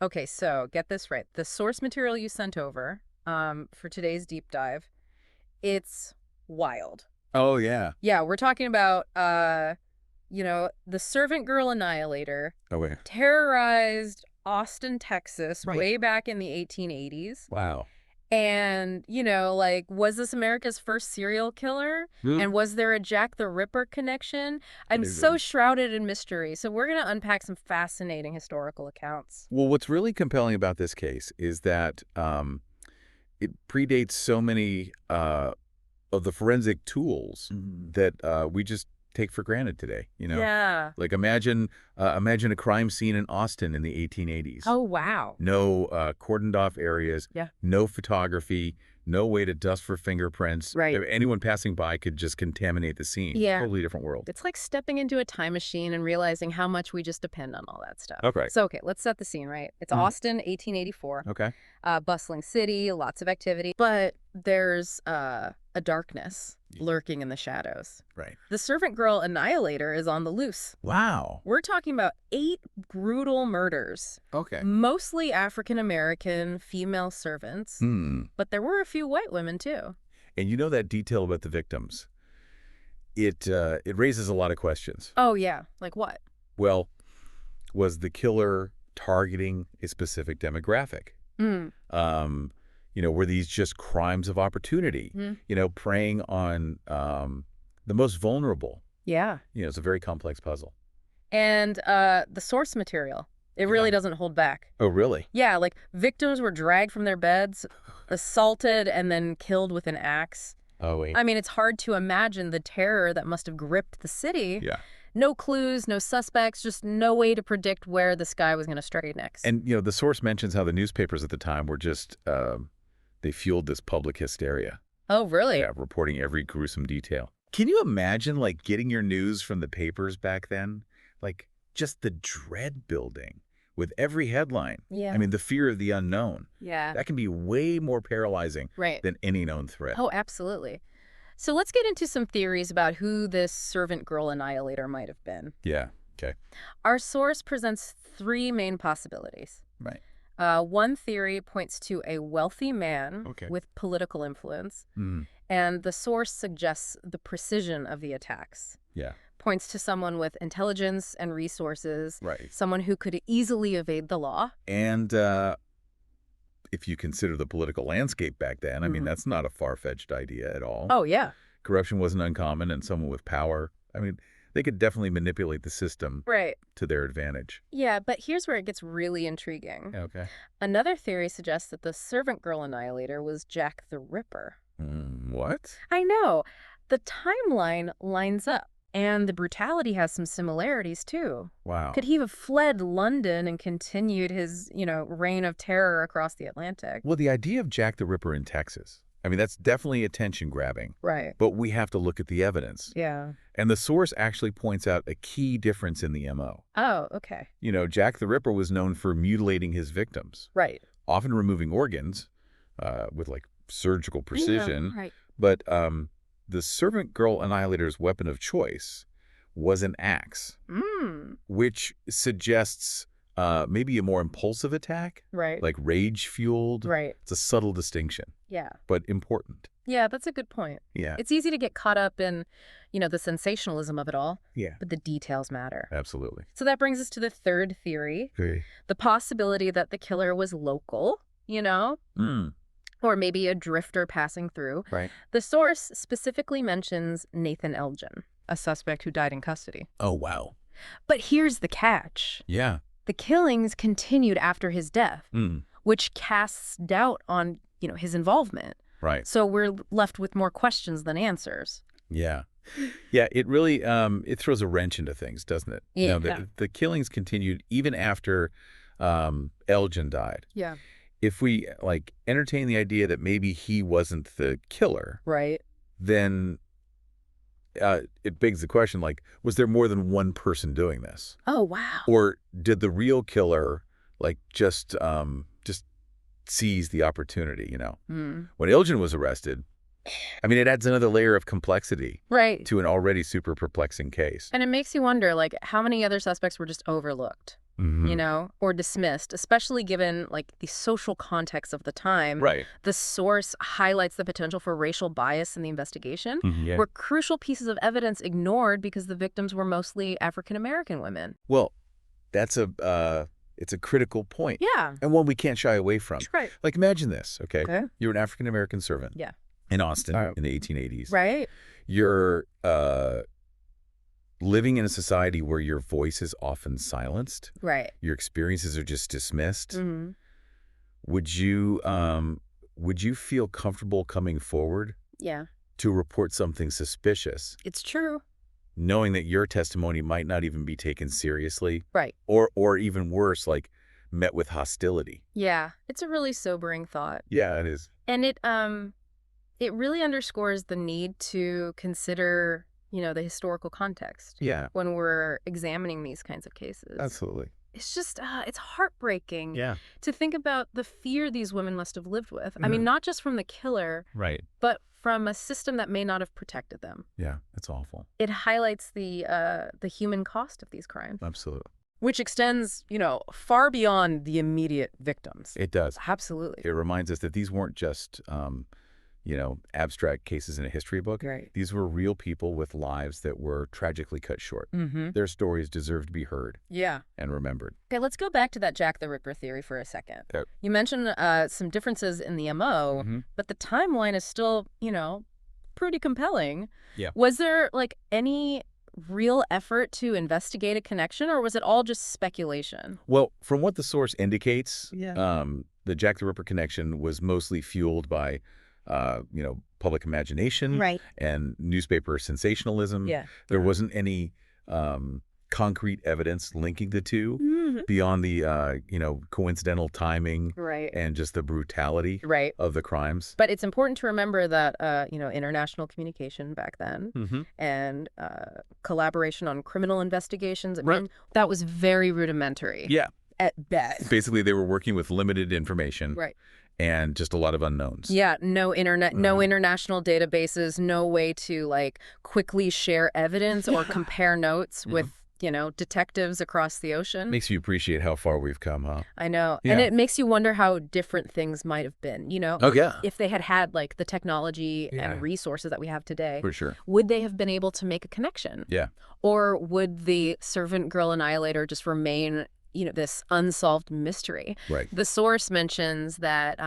Okay, so get this right. The source material you sent over for today's deep dive, it's wild. Oh, yeah. Yeah, we're talking about, the Servant Girl Annihilator Oh, wait. terrorized Austin, Texas, Right. way back in the 1880s. Wow. And, was this America's first serial killer? Mm. And was there a Jack the Ripper connection? I'm so shrouded in mystery. So we're going to unpack some fascinating historical accounts. Well, what's really compelling about this case is that it predates so many of the forensic tools that we just take for granted today. Yeah. Like imagine a crime scene in Austin in the 1880s. Oh, wow. No cordoned off areas. Yeah. No photography. No way to dust for fingerprints. Right. Anyone passing by could just contaminate the scene. Yeah. Totally different world. It's like stepping into a time machine and realizing how much we just depend on all that stuff. Okay. So, let's set the scene, right? It's Austin, 1884. Okay. Bustling city, lots of activity. But there's a darkness lurking in the shadows. Right. The Servant Girl Annihilator is on the loose. Wow. We're talking about 8 brutal murders. Okay. Mostly African-American female servants. But there were a few white women, too. And you know that detail about the victims? It raises a lot of questions. Oh, yeah. Like what? Well, was the killer targeting a specific demographic? Were these just crimes of opportunity? Preying on the most vulnerable? Yeah. It's a very complex puzzle. And the source material, it really doesn't hold back. Oh, really? Yeah, like victims were dragged from their beds, assaulted, and then killed with an axe. Oh, wait. I mean, it's hard to imagine the terror that must have gripped the city. Yeah. No clues, no suspects, just no way to predict where this guy was going to stray next. And, the source mentions how the newspapers at the time were just, they fueled this public hysteria. Oh, really? Yeah, reporting every gruesome detail. Can you imagine, like, getting your news from the papers back then? Like, just the dread building with every headline. Yeah. I mean, the fear of the unknown. Yeah. That can be way more paralyzing than any known threat. Oh, absolutely. So let's get into some theories about who this Servant Girl Annihilator might have been. Yeah. Okay. Our source presents 3 main possibilities. Right. One theory points to a wealthy man with political influence, and the source suggests the precision of the attacks. Yeah. Points to someone with intelligence and resources, Right. someone who could easily evade the law. And if you consider the political landscape back then, I mean, that's not a far-fetched idea at all. Oh, yeah. Corruption wasn't uncommon, and someone with power, I mean, they could definitely manipulate the system to their advantage. Yeah, but here's where it gets really intriguing. Okay. Another theory suggests that the Servant Girl Annihilator was Jack the Ripper. What? I know. The timeline lines up, and the brutality has some similarities, too. Wow. Could he have fled London and continued his, reign of terror across the Atlantic? Well, the idea of Jack the Ripper in Texas, I mean, that's definitely attention-grabbing. Right. But we have to look at the evidence. Yeah. And the source actually points out a key difference in the MO. Oh, okay. Jack the Ripper was known for mutilating his victims. Right. Often removing organs with, like, surgical precision. Yeah, right. But the Servant Girl Annihilator's weapon of choice was an axe, which suggests maybe a more impulsive attack, Right. like rage-fueled. Right. It's a subtle distinction, Yeah. but important. Yeah, that's a good point. Yeah. It's easy to get caught up in, the sensationalism of it all. Yeah. But the details matter. Absolutely. So that brings us to the third theory, the possibility that the killer was local, or maybe a drifter passing through. Right. The source specifically mentions Nathan Elgin, a suspect who died in custody. Oh, wow. But here's the catch. Yeah. The killings continued after his death, which casts doubt on, his involvement. Right. So we're left with more questions than answers. Yeah. Yeah, it really it throws a wrench into things, doesn't it? Yeah. The killings continued even after Elgin died. Yeah. If we, like, entertain the idea that maybe he wasn't the killer, Right. then it begs the question, like, was there more than one person doing this? Oh, wow. Or did the real killer, like, just seize the opportunity, When Elgin was arrested, I mean, it adds another layer of complexity Right. to an already super perplexing case. And it makes you wonder, like, how many other suspects were just overlooked? or dismissed, especially given like the social context of the time. Right. The source highlights the potential for racial bias in the investigation, Yeah. were crucial pieces of evidence ignored because the victims were mostly African-American women. Well, that's it's a critical point. Yeah. And one we can't shy away from. Right. Like, imagine this, okay? Okay. You're an African-American servant. Yeah. In Austin in the 1880s. Right. You're living in a society where your voice is often silenced. Right. Your experiences are just dismissed. Mm-hmm. Would you feel comfortable coming forward to report something suspicious? It's true. Knowing that your testimony might not even be taken seriously. Right. Or even worse, like met with hostility. Yeah. It's a really sobering thought. Yeah, it is. And it really underscores the need to consider, the historical context. Yeah. When we're examining these kinds of cases. Absolutely. It's just, it's heartbreaking to think about the fear these women must have lived with. I mean, not just from the killer, right, but from a system that may not have protected them. Yeah, it's awful. It highlights the human cost of these crimes. Absolutely. Which extends, far beyond the immediate victims. It does. Absolutely. It reminds us that these weren't just, abstract cases in a history book. Right. These were real people with lives that were tragically cut short. Mm-hmm. Their stories deserve to be heard. Yeah. And remembered. Okay, let's go back to that Jack the Ripper theory for a second. Yep. You mentioned some differences in the MO, but the timeline is still, pretty compelling. Yeah. Was there, any real effort to investigate a connection, or was it all just speculation? Well, from what the source indicates, the Jack the Ripper connection was mostly fueled by public imagination and newspaper sensationalism. Yeah. There wasn't any concrete evidence linking the two beyond the, coincidental timing and just the brutality of the crimes. But it's important to remember that, international communication back then and collaboration on criminal investigations, I mean, that was very rudimentary. Yeah. At best. Basically, they were working with limited information. Right. And just a lot of unknowns. Yeah, no internet, no international databases, no way to quickly share evidence or compare notes with, detectives across the ocean. Makes you appreciate how far we've come, huh? I know. Yeah. And it makes you wonder how different things might have been, Oh, yeah. If they had the technology and resources that we have today. For sure. Would they have been able to make a connection? Yeah. Or would the Servant Girl Annihilator just remain this unsolved mystery? Right. The source mentions that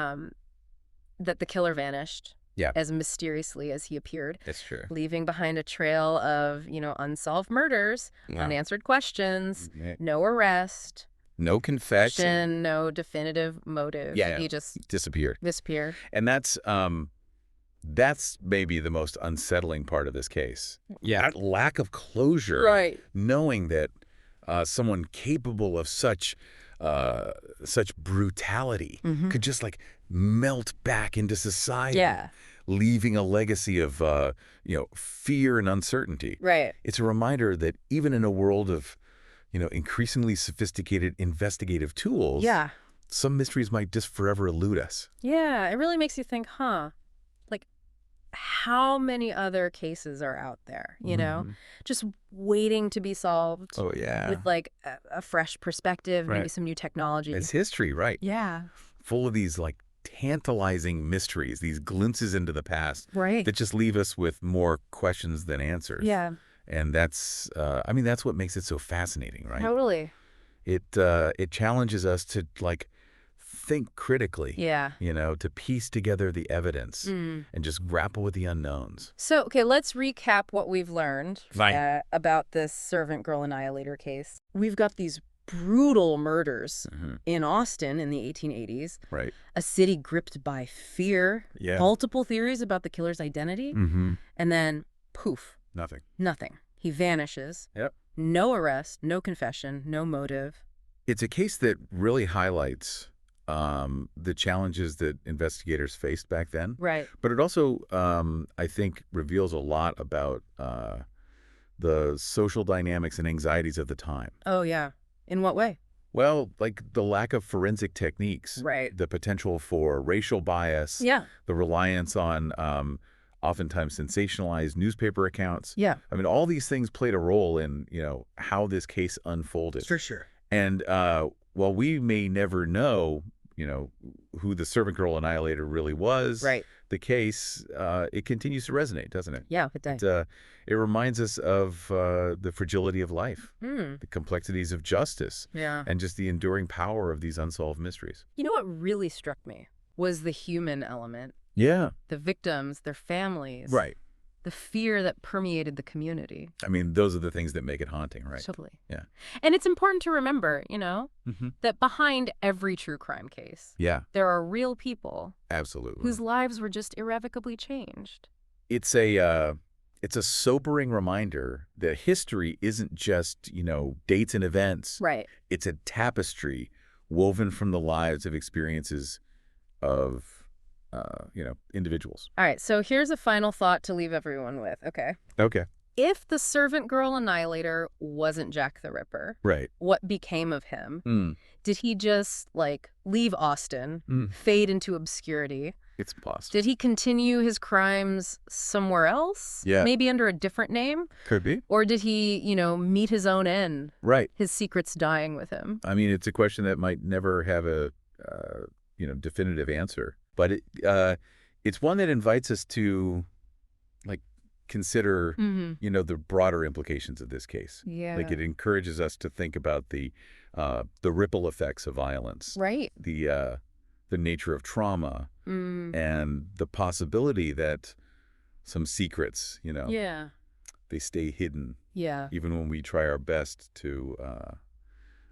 that the killer vanished as mysteriously as he appeared. That's true. Leaving behind a trail of, unsolved murders, unanswered questions, no arrest. No confession. No definitive motive. Yeah. He just disappeared. And that's maybe the most unsettling part of this case. Yeah. That lack of closure. Right. Knowing that someone capable of such brutality could just melt back into society, leaving a legacy of fear and uncertainty. Right. It's a reminder that even in a world of increasingly sophisticated investigative tools, some mysteries might just forever elude us. Yeah, it really makes you think, how many other cases are out there, just waiting to be solved. Oh, yeah. With a fresh perspective, maybe some new technology. It's history, right? Yeah. Full of these tantalizing mysteries, these glimpses into the past that just leave us with more questions than answers. Yeah. And that's that's what makes it so fascinating, right? Totally. It challenges us to think critically. Yeah. To piece together the evidence and just grapple with the unknowns. So, okay, let's recap what we've learned Right. about this Servant Girl Annihilator case. We've got these brutal murders in Austin in the 1880s. Right. A city gripped by fear. Yeah. Multiple theories about the killer's identity. And then, poof. Nothing. He vanishes. Yep. No arrest, no confession, no motive. It's a case that really highlights the challenges that investigators faced back then. Right. But it also, I think, reveals a lot about the social dynamics and anxieties of the time. Oh, yeah. In what way? Well, the lack of forensic techniques. Right. The potential for racial bias. Yeah. The reliance on oftentimes sensationalized newspaper accounts. Yeah. I mean, all these things played a role in, how this case unfolded. For sure. And while we may never know, who the Servant Girl Annihilator really was, Right. the case, it continues to resonate, doesn't it? Yeah, it does. It reminds us of the fragility of life, the complexities of justice, Yeah. and just the enduring power of these unsolved mysteries. You know what really struck me was the human element. Yeah. The victims, their families. Right. The fear that permeated the community. I mean, those are the things that make it haunting, right? Totally. Yeah. And it's important to remember, Mm-hmm. that behind every true crime case, Yeah. there are real people Absolutely. whose lives were just irrevocably changed. It's a sobering reminder that history isn't just, dates and events. Right. It's a tapestry woven from the lives of experiences of, individuals. All right, so here's a final thought to leave everyone with, okay? Okay. If the Servant Girl Annihilator wasn't Jack the Ripper, Right. what became of him? Mm. Did he just, leave Austin, fade into obscurity? It's possible. Did he continue his crimes somewhere else? Yeah. Maybe under a different name? Could be. Or did he, meet his own end? Right. His secrets dying with him? I mean, it's a question that might never have a, definitive answer. But it's one that invites us to, consider, the broader implications of this case. Yeah. It encourages us to think about the ripple effects of violence. Right. The nature of trauma. And the possibility that some secrets, Yeah. they stay hidden. Yeah. Even when we try our best to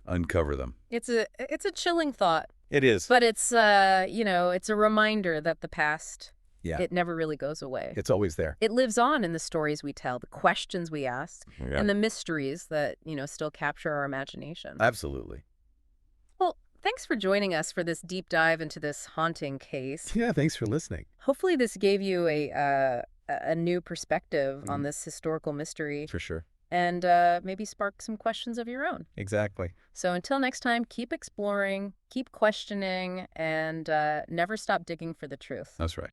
uncover them. It's a chilling thought. It is. But it's it's a reminder that the past, Yeah. it never really goes away. It's always there. It lives on in the stories we tell, the questions we ask, Yeah. and the mysteries that, still capture our imagination. Absolutely. Well, thanks for joining us for this deep dive into this haunting case. Yeah, thanks for listening. Hopefully this gave you a new perspective on this historical mystery. For sure. And maybe spark some questions of your own. Exactly. So until next time, keep exploring, keep questioning, and never stop digging for the truth. That's right.